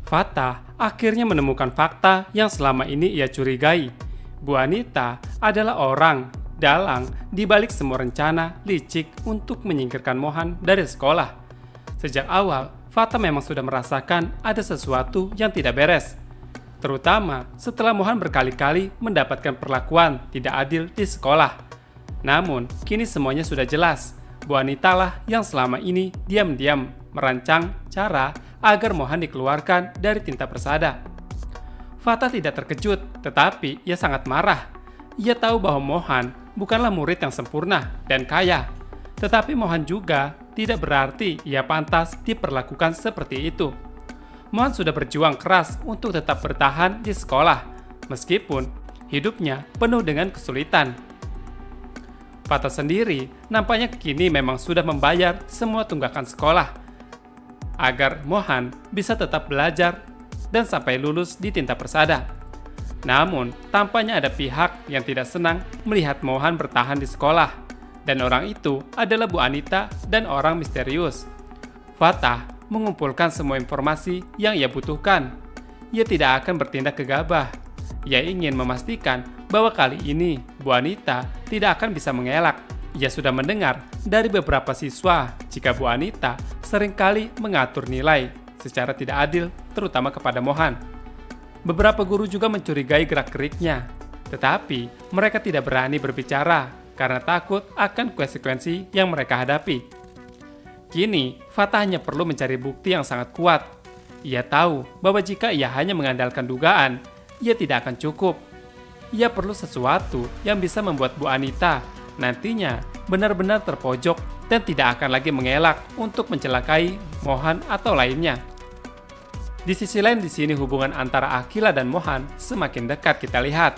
Fatah akhirnya menemukan fakta yang selama ini ia curigai. Bu Anita adalah orang dalang di balik semua rencana licik untuk menyingkirkan Mohan dari sekolah. Sejak awal, Fatah memang sudah merasakan ada sesuatu yang tidak beres. Terutama setelah Mohan berkali-kali mendapatkan perlakuan tidak adil di sekolah. Namun, kini semuanya sudah jelas. Bu Anita lah yang selama ini diam-diam merancang cara agar Mohan dikeluarkan dari Tinta Persada. Fatah tidak terkejut, tetapi ia sangat marah. Ia tahu bahwa Mohan bukanlah murid yang sempurna dan kaya. Tetapi Mohan juga tidak berarti ia pantas diperlakukan seperti itu. Mohan sudah berjuang keras untuk tetap bertahan di sekolah, meskipun hidupnya penuh dengan kesulitan. Fatah sendiri nampaknya kini memang sudah membayar semua tunggakan sekolah agar Mohan bisa tetap belajar dan sampai lulus di Tinta Persada. Namun, tampaknya ada pihak yang tidak senang melihat Mohan bertahan di sekolah, dan orang itu adalah Bu Anita dan orang misterius. Fatah mengumpulkan semua informasi yang ia butuhkan. Ia tidak akan bertindak gegabah. Ia ingin memastikan bahwa kali ini Bu Anita tidak akan bisa mengelak. Ia sudah mendengar dari beberapa siswa jika Bu Anita seringkali mengatur nilai secara tidak adil, terutama kepada Mohan. Beberapa guru juga mencurigai gerak-geriknya, tetapi mereka tidak berani berbicara karena takut akan konsekuensi yang mereka hadapi. Kini, Fatah hanya perlu mencari bukti yang sangat kuat. Ia tahu bahwa jika ia hanya mengandalkan dugaan, ia tidak akan cukup. Ia perlu sesuatu yang bisa membuat Bu Anita nantinya benar-benar terpojok dan tidak akan lagi mengelak untuk mencelakai Mohan atau lainnya. Di sisi lain di sini hubungan antara Akila dan Mohan semakin dekat kita lihat,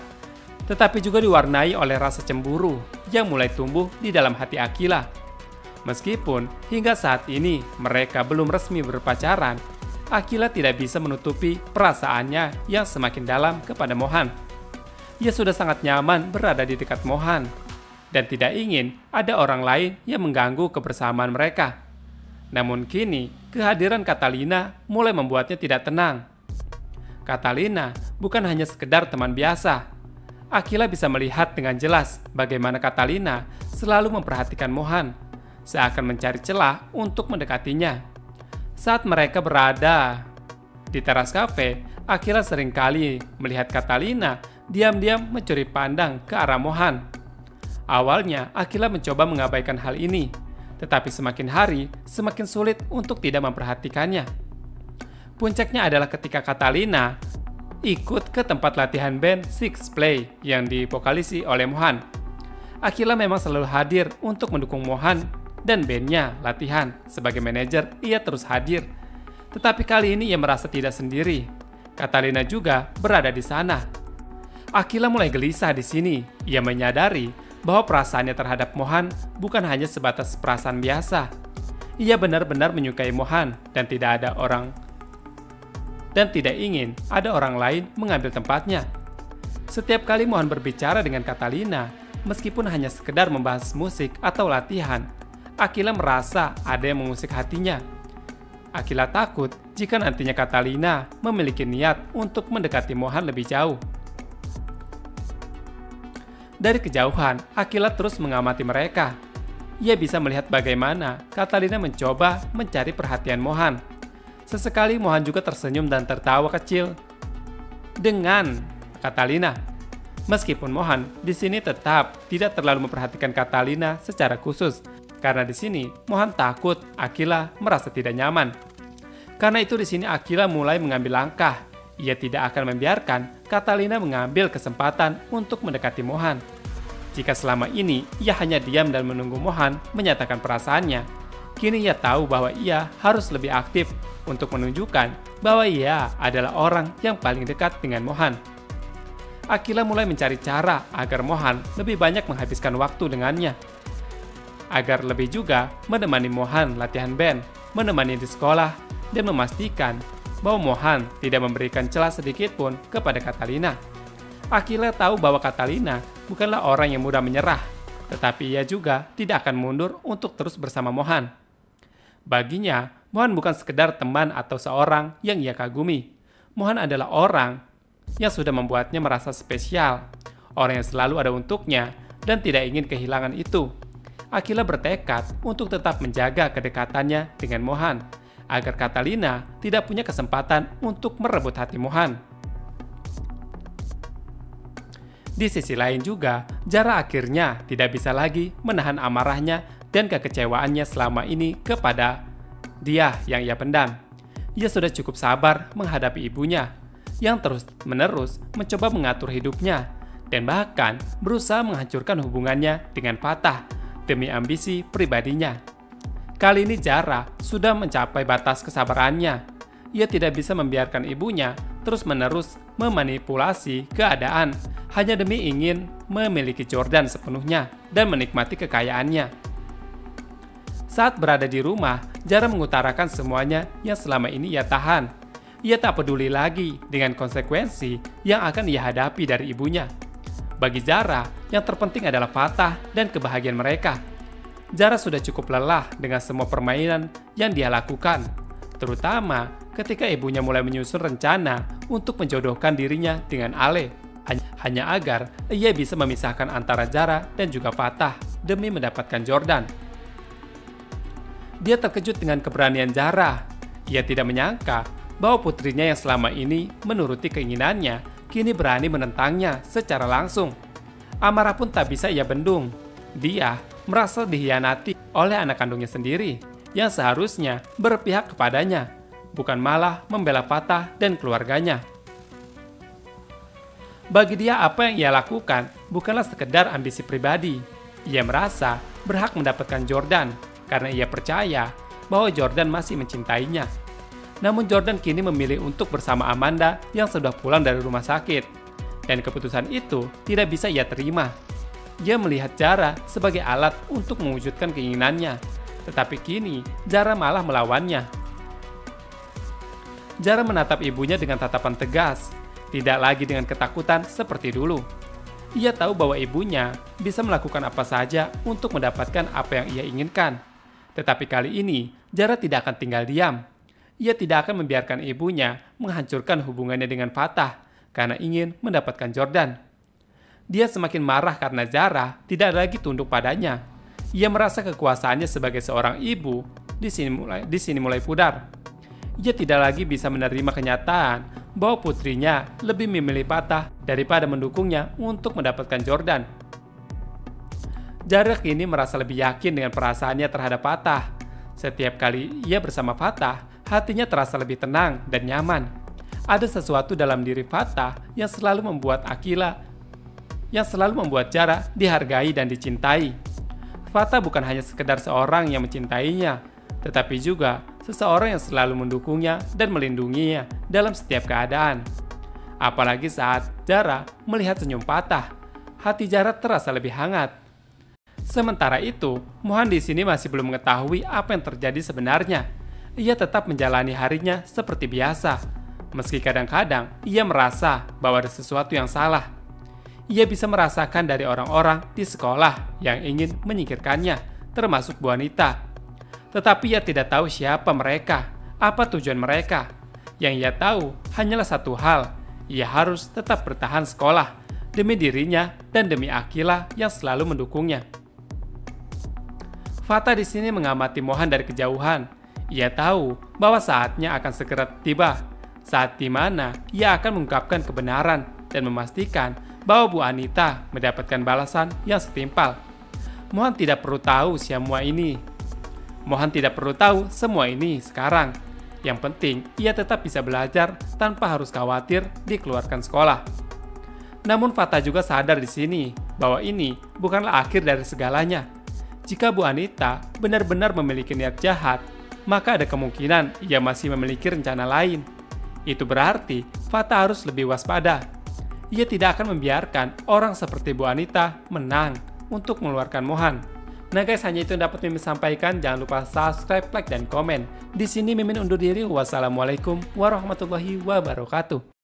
tetapi juga diwarnai oleh rasa cemburu yang mulai tumbuh di dalam hati Akila. Meskipun hingga saat ini mereka belum resmi berpacaran, Akila tidak bisa menutupi perasaannya yang semakin dalam kepada Mohan. Ia sudah sangat nyaman berada di dekat Mohan dan tidak ingin ada orang lain yang mengganggu kebersamaan mereka. Namun kini, kehadiran Catalina mulai membuatnya tidak tenang. Catalina bukan hanya sekedar teman biasa. Akila bisa melihat dengan jelas bagaimana Catalina selalu memperhatikan Mohan, seakan mencari celah untuk mendekatinya. Saat mereka berada di teras kafe, Akila seringkali melihat Catalina diam-diam mencuri pandang ke arah Mohan. Awalnya, Akila mencoba mengabaikan hal ini, tetapi semakin hari, semakin sulit untuk tidak memperhatikannya. Puncaknya adalah ketika Catalina ikut ke tempat latihan band Six Play yang divokalisi oleh Mohan. Akila memang selalu hadir untuk mendukung Mohan dan bandnya latihan. Sebagai manajer, ia terus hadir. Tetapi kali ini ia merasa tidak sendiri. Catalina juga berada di sana. Akila mulai gelisah di sini. Ia menyadari bahwa perasaannya terhadap Mohan bukan hanya sebatas perasaan biasa. Ia benar-benar menyukai Mohan dan tidak ingin ada orang lain mengambil tempatnya. Setiap kali Mohan berbicara dengan Catalina, meskipun hanya sekedar membahas musik atau latihan, Akila merasa ada yang mengusik hatinya. Akila takut jika nantinya Catalina memiliki niat untuk mendekati Mohan lebih jauh. Dari kejauhan, Akila terus mengamati mereka. Ia bisa melihat bagaimana Catalina mencoba mencari perhatian Mohan. Sesekali Mohan juga tersenyum dan tertawa kecil dengan Catalina. Meskipun Mohan di sini tetap tidak terlalu memperhatikan Catalina secara khusus, karena di sini Mohan takut Akila merasa tidak nyaman. Karena itu di sini Akila mulai mengambil langkah. Ia tidak akan membiarkan Catalina mengambil kesempatan untuk mendekati Mohan. Jika selama ini ia hanya diam dan menunggu Mohan menyatakan perasaannya, kini ia tahu bahwa ia harus lebih aktif untuk menunjukkan bahwa ia adalah orang yang paling dekat dengan Mohan. Akila mulai mencari cara agar Mohan lebih banyak menghabiskan waktu dengannya, agar lebih juga menemani Mohan latihan band, menemani di sekolah, dan memastikan bahwa Mohan tidak memberikan celah sedikit pun kepada Catalina. Akila tahu bahwa Catalina bukanlah orang yang mudah menyerah, tetapi ia juga tidak akan mundur untuk terus bersama Mohan. Baginya, Mohan bukan sekedar teman atau seorang yang ia kagumi. Mohan adalah orang yang sudah membuatnya merasa spesial, orang yang selalu ada untuknya dan tidak ingin kehilangan itu. Akila bertekad untuk tetap menjaga kedekatannya dengan Mohan, agar Catalina tidak punya kesempatan untuk merebut hati Mohan. Di sisi lain juga, Zara akhirnya tidak bisa lagi menahan amarahnya dan kekecewaannya selama ini kepada dia yang ia pendam. Ia sudah cukup sabar menghadapi ibunya yang terus-menerus mencoba mengatur hidupnya dan bahkan berusaha menghancurkan hubungannya dengan Fatah demi ambisi pribadinya. Kali ini Zara sudah mencapai batas kesabarannya. Ia tidak bisa membiarkan ibunya terus-menerus memanipulasi keadaan hanya demi ingin memiliki Jordan sepenuhnya dan menikmati kekayaannya. Saat berada di rumah, Zara mengutarakan semuanya yang selama ini ia tahan. Ia tak peduli lagi dengan konsekuensi yang akan ia hadapi dari ibunya. Bagi Zara, yang terpenting adalah Fatah dan kebahagiaan mereka. Zara sudah cukup lelah dengan semua permainan yang dia lakukan, terutama ketika ibunya mulai menyusun rencana untuk menjodohkan dirinya dengan Ale, hanya agar ia bisa memisahkan antara Zara dan juga Fatah demi mendapatkan Jordan. Dia terkejut dengan keberanian Zara. Ia tidak menyangka bahwa putrinya yang selama ini menuruti keinginannya kini berani menentangnya secara langsung. Amarah pun tak bisa ia bendung. Dia merasa dikhianati oleh anak kandungnya sendiri yang seharusnya berpihak kepadanya, bukan malah membela Fatah dan keluarganya. Bagi dia, apa yang ia lakukan bukanlah sekedar ambisi pribadi. Ia merasa berhak mendapatkan Jordan karena ia percaya bahwa Jordan masih mencintainya. Namun Jordan kini memilih untuk bersama Amanda yang sudah pulang dari rumah sakit. Dan keputusan itu tidak bisa ia terima. Ia melihat Zara sebagai alat untuk mewujudkan keinginannya. Tetapi kini Zara malah melawannya. Zara menatap ibunya dengan tatapan tegas, tidak lagi dengan ketakutan seperti dulu. Ia tahu bahwa ibunya bisa melakukan apa saja untuk mendapatkan apa yang ia inginkan. Tetapi kali ini Zara tidak akan tinggal diam. Ia tidak akan membiarkan ibunya menghancurkan hubungannya dengan Fatah karena ingin mendapatkan Jordan. Dia semakin marah karena Zara tidak lagi tunduk padanya. Ia merasa kekuasaannya sebagai seorang ibu di sini mulai pudar. Ia tidak lagi bisa menerima kenyataan bahwa putrinya lebih memilih Fatah daripada mendukungnya untuk mendapatkan Jordan. Zara kini merasa lebih yakin dengan perasaannya terhadap Fatah. Setiap kali ia bersama Fatah, hatinya terasa lebih tenang dan nyaman. Ada sesuatu dalam diri Fatah yang selalu membuat Zara dihargai dan dicintai. Fatah bukan hanya sekedar seorang yang mencintainya, tetapi juga seseorang yang selalu mendukungnya dan melindunginya dalam setiap keadaan. Apalagi saat Zara melihat senyum Fatah, hati Zara terasa lebih hangat. Sementara itu, Mohan di sini masih belum mengetahui apa yang terjadi sebenarnya. Ia tetap menjalani harinya seperti biasa, meski kadang-kadang ia merasa bahwa ada sesuatu yang salah. Ia bisa merasakan dari orang-orang di sekolah yang ingin menyingkirkannya, termasuk Bu Anita. Tetapi ia tidak tahu siapa mereka, apa tujuan mereka. Yang ia tahu hanyalah satu hal, ia harus tetap bertahan sekolah demi dirinya dan demi Akila yang selalu mendukungnya. Fatah di sini mengamati Mohan dari kejauhan. Ia tahu bahwa saatnya akan segera tiba, saat di mana ia akan mengungkapkan kebenaran dan memastikan bahwa Bu Anita mendapatkan balasan yang setimpal. Mohan tidak perlu tahu semua ini. Mohan tidak perlu tahu semua ini sekarang. Yang penting, ia tetap bisa belajar tanpa harus khawatir dikeluarkan sekolah. Namun Fatah juga sadar di sini bahwa ini bukanlah akhir dari segalanya. Jika Bu Anita benar-benar memiliki niat jahat, maka ada kemungkinan ia masih memiliki rencana lain. Itu berarti Fatah harus lebih waspada. Ia tidak akan membiarkan orang seperti Bu Anita menang untuk mengeluarkan Mohan. Nah guys, hanya itu yang dapat Mimin sampaikan. Jangan lupa subscribe, like, dan komen. Di sini Mimin undur diri. Wassalamualaikum warahmatullahi wabarakatuh.